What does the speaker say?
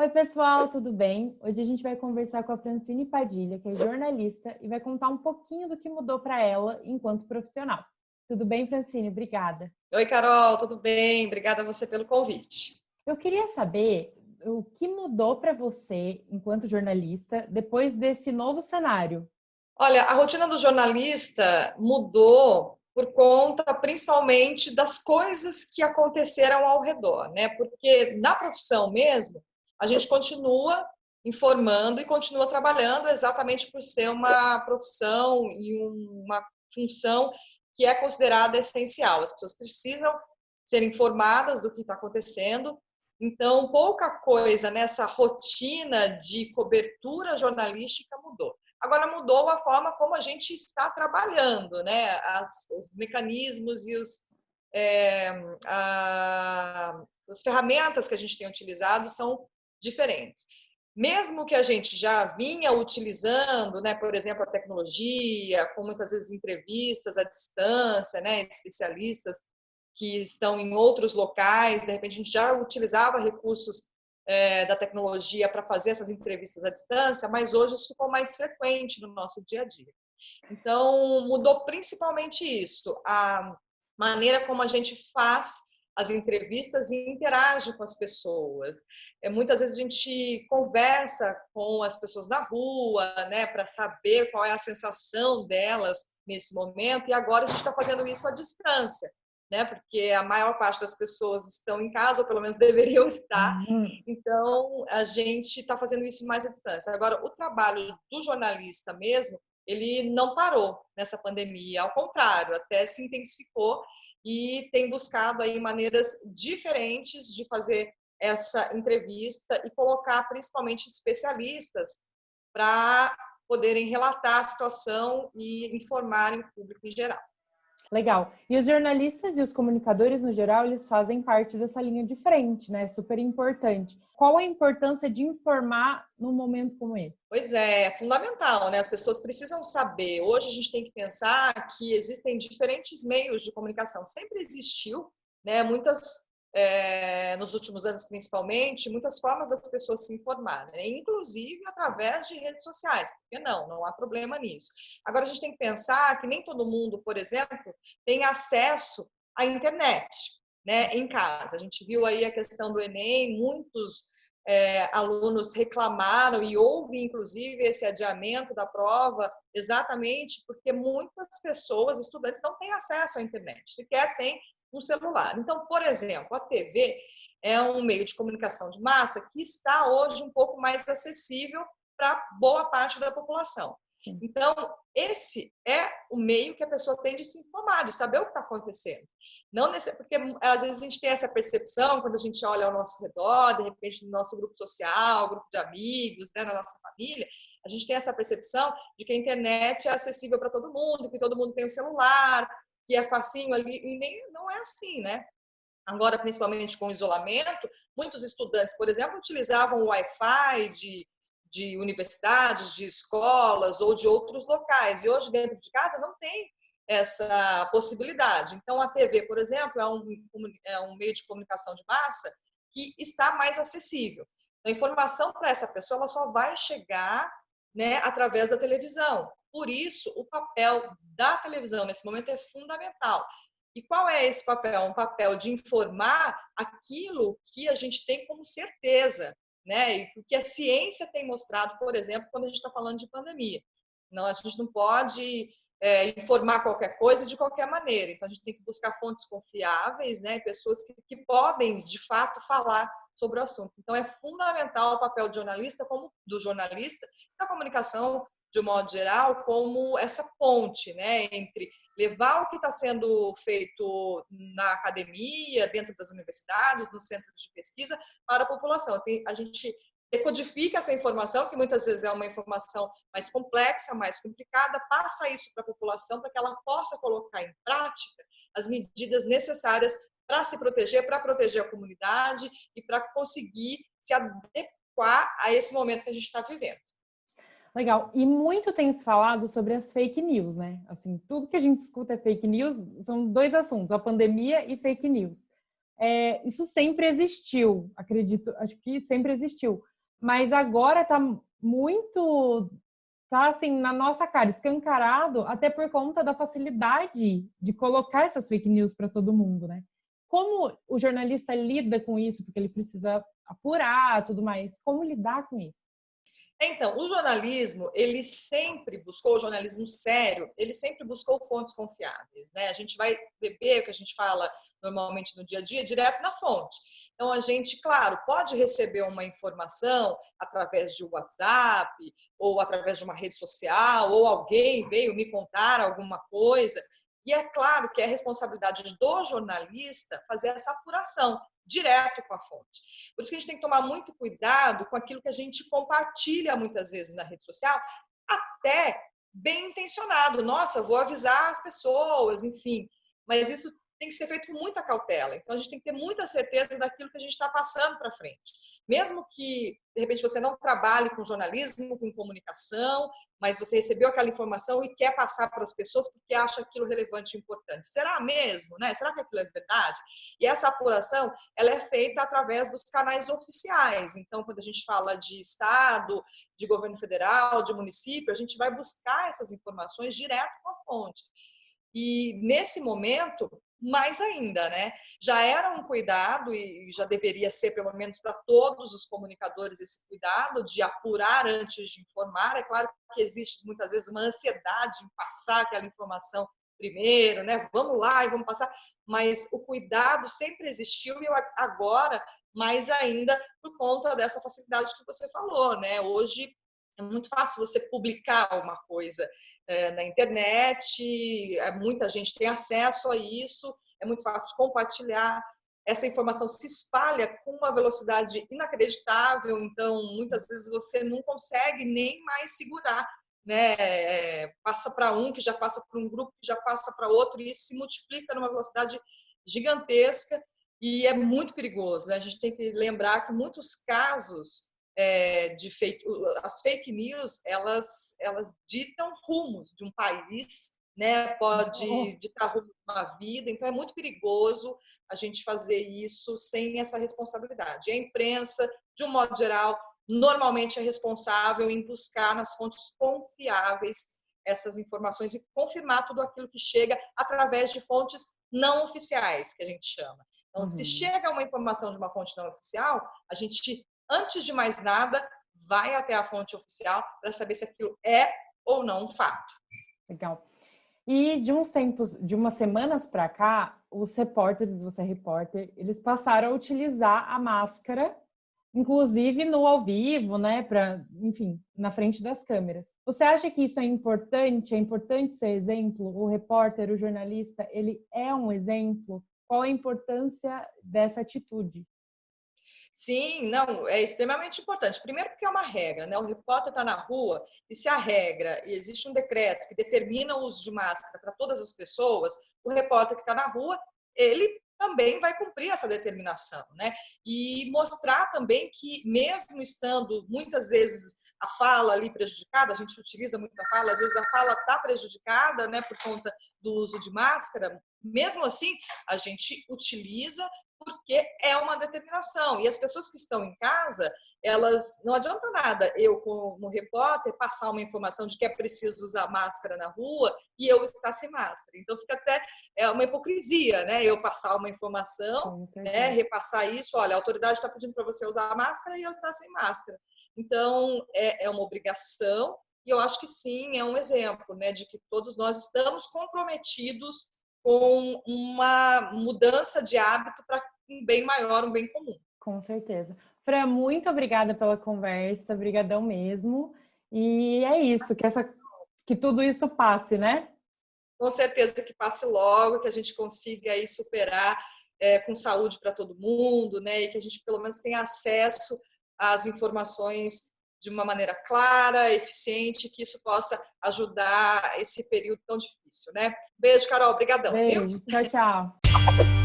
Oi, pessoal, tudo bem? Hoje a gente vai conversar com a Francine Padilha, que é jornalista, e vai contar um pouquinho do que mudou para ela enquanto profissional. Tudo bem, Francine? Obrigada. Oi, Carol, tudo bem? Obrigada a você pelo convite. Eu queria saber o que mudou para você enquanto jornalista depois desse novo cenário. Olha, a rotina do jornalista mudou por conta principalmente das coisas que aconteceram ao redor, né? Porque na profissão mesmo, a gente continua informando e continua trabalhando exatamente por ser uma profissão e uma função que é considerada essencial. As pessoas precisam ser informadas do que está acontecendo. Então, pouca coisa nessa rotina de cobertura jornalística mudou. Agora mudou a forma como a gente está trabalhando, né? Os mecanismos e as ferramentas que a gente tem utilizado são diferentes. Mesmo que a gente já vinha utilizando, né, por exemplo, a tecnologia, com muitas vezes entrevistas à distância, né, especialistas que estão em outros locais, de repente a gente já utilizava recursos da tecnologia para fazer essas entrevistas à distância, mas hoje isso ficou mais frequente no nosso dia a dia. Então, mudou principalmente isso, a maneira como a gente faz as entrevistas e interage com as pessoas. Muitas vezes a gente conversa com as pessoas na rua, né, para saber qual é a sensação delas nesse momento, e agora a gente está fazendo isso à distância, né? Porque a maior parte das pessoas estão em casa, ou pelo menos deveriam estar. Então, a gente está fazendo isso mais à distância. Agora, o trabalho do jornalista mesmo, ele não parou nessa pandemia, ao contrário, até se intensificou e tem buscado aí maneiras diferentes de fazer essa entrevista e colocar principalmente especialistas para poderem relatar a situação e informarem o público em geral. Legal. E os jornalistas e os comunicadores, no geral, eles fazem parte dessa linha de frente, né? Super importante. Qual a importância de informar num momento como esse? Pois é fundamental, né? As pessoas precisam saber. Hoje a gente tem que pensar que existem diferentes meios de comunicação. Sempre existiu, né? Nos últimos anos principalmente, muitas formas das pessoas se informarem, né? Inclusive através de redes sociais, porque não há problema nisso. Agora a gente tem que pensar que nem todo mundo, por exemplo, tem acesso à internet, né, em casa. A gente viu aí a questão do Enem, muitos alunos reclamaram e houve inclusive esse adiamento da prova exatamente porque muitas pessoas, estudantes, não têm acesso à internet, sequer têm um celular. Então, por exemplo, a TV é um meio de comunicação de massa que está hoje um pouco mais acessível para boa parte da população. Sim. Então, esse é o meio que a pessoa tem de se informar, de saber o que está acontecendo. Não porque às vezes a gente tem essa percepção quando a gente olha ao nosso redor, de repente no nosso grupo social, grupo de amigos, né, na nossa família, a gente tem essa percepção de que a internet é acessível para todo mundo, que todo mundo tem um celular, que é facinho ali, e não é assim, né? Agora, principalmente com o isolamento, muitos estudantes, por exemplo, utilizavam o Wi-Fi de universidades, de escolas ou de outros locais, e hoje dentro de casa não tem essa possibilidade. Então, a TV, por exemplo, é um meio de comunicação de massa que está mais acessível. A informação para essa pessoa ela só vai chegar, né, através da televisão. Por isso, o papel da televisão nesse momento é fundamental. E qual é esse papel? Um papel de informar aquilo que a gente tem como certeza, né? E o que a ciência tem mostrado, por exemplo, quando a gente está falando de pandemia. Não, a gente não pode informar qualquer coisa de qualquer maneira. Então, a gente tem que buscar fontes confiáveis, né? Pessoas que podem, de fato, falar sobre o assunto. Então, é fundamental o papel do jornalista, da comunicação, de um modo geral, como essa ponte, né, entre levar o que está sendo feito na academia, dentro das universidades, nos centros de pesquisa, para a população. A gente decodifica essa informação, que muitas vezes é uma informação mais complexa, mais complicada, passa isso para a população para que ela possa colocar em prática as medidas necessárias para se proteger, para proteger a comunidade e para conseguir se adequar a esse momento que a gente está vivendo. Legal. E muito tem se falado sobre as fake news, né? Assim, tudo que a gente escuta é fake news, são dois assuntos, a pandemia e fake news. Isso sempre existiu, acredito, acho que sempre existiu. mas agora tá muito, tá assim, na nossa cara, escancarado, até por conta da facilidade de colocar essas fake news para todo mundo, né? Como o jornalista lida com isso, porque ele precisa apurar, tudo mais, como lidar com isso? Então, o jornalismo, ele sempre buscou, o jornalismo sério, ele sempre buscou fontes confiáveis, né? A gente vai beber o que a gente fala normalmente no dia a dia, direto na fonte. Então, a gente, claro, pode receber uma informação através de WhatsApp, ou através de uma rede social, ou alguém veio me contar alguma coisa. E é claro que é responsabilidade do jornalista fazer essa apuração direto com a fonte. Por isso que a gente tem que tomar muito cuidado com aquilo que a gente compartilha muitas vezes na rede social, até bem intencionado. Nossa, vou avisar as pessoas, enfim. Mas isso tem que ser feito com muita cautela. Então, a gente tem que ter muita certeza daquilo que a gente está passando para frente. Mesmo que, de repente, você não trabalhe com jornalismo, com comunicação, mas você recebeu aquela informação e quer passar para as pessoas porque acha aquilo relevante e importante. Será mesmo? Né? Será que aquilo é verdade? E essa apuração, ela é feita através dos canais oficiais. Então, quando a gente fala de Estado, de governo federal, de município, a gente vai buscar essas informações direto com a fonte. E, nesse momento, mais ainda, né? Já era um cuidado e já deveria ser, pelo menos para todos os comunicadores, esse cuidado de apurar antes de informar. É claro que existe, muitas vezes, uma ansiedade em passar aquela informação primeiro, né? Vamos lá e vamos passar. Mas o cuidado sempre existiu e agora, mais ainda, por conta dessa facilidade que você falou, né? Hoje é muito fácil você publicar uma coisa na internet, muita gente tem acesso a isso, é muito fácil compartilhar. Essa informação se espalha com uma velocidade inacreditável, então muitas vezes você não consegue nem mais segurar, né? Passa para um, que já passa para um grupo, que já passa para outro, e isso se multiplica numa velocidade gigantesca e é muito perigoso, né? A gente tem que lembrar que muitos casos as fake news, elas ditam rumos de um país, né? Pode ditar rumo de uma vida, então é muito perigoso a gente fazer isso sem essa responsabilidade. E a imprensa, de um modo geral, normalmente é responsável em buscar nas fontes confiáveis essas informações e confirmar tudo aquilo que chega através de fontes não oficiais, que a gente chama. Então, se chega uma informação de uma fonte não oficial, a gente, antes de mais nada, vai até a fonte oficial para saber se aquilo é ou não um fato. Legal. E de uns tempos, de umas semanas para cá, os repórteres, você é repórter, eles passaram a utilizar a máscara, inclusive no ao vivo, né, enfim, na frente das câmeras. Você acha que isso é importante? É importante ser exemplo? O repórter, o jornalista, ele é um exemplo? Qual a importância dessa atitude? Sim, não, é extremamente importante. Primeiro porque é uma regra, né? O repórter está na rua e se a regra, e existe um decreto que determina o uso de máscara para todas as pessoas, o repórter que está na rua, ele também vai cumprir essa determinação, né? E mostrar também que, mesmo estando muitas vezes a fala ali prejudicada, a gente utiliza muito a fala, às vezes a fala está prejudicada, né, por conta do uso de máscara, mesmo assim, a gente utiliza porque é uma determinação. E as pessoas que estão em casa, elas não adianta nada eu, como repórter, passar uma informação de que é preciso usar máscara na rua e eu estar sem máscara. Então, fica até uma hipocrisia, né? Eu passar uma informação, né? Repassar isso, olha, a autoridade está pedindo para você usar a máscara e eu estar sem máscara. Então, é uma obrigação e eu acho que sim, é um exemplo, né, de que todos nós estamos comprometidos com uma mudança de hábito para um bem maior, um bem comum. Com certeza. Fran, muito obrigada pela conversa, brigadão mesmo. E é isso, que tudo isso passe, né? Com certeza que passe logo, que a gente consiga aí superar com saúde para todo mundo, né? E que a gente pelo menos tenha acesso às informações de uma maneira clara, eficiente, que isso possa ajudar esse período tão difícil, né? Beijo, Carol, obrigadão. Beijo, tchau, tchau.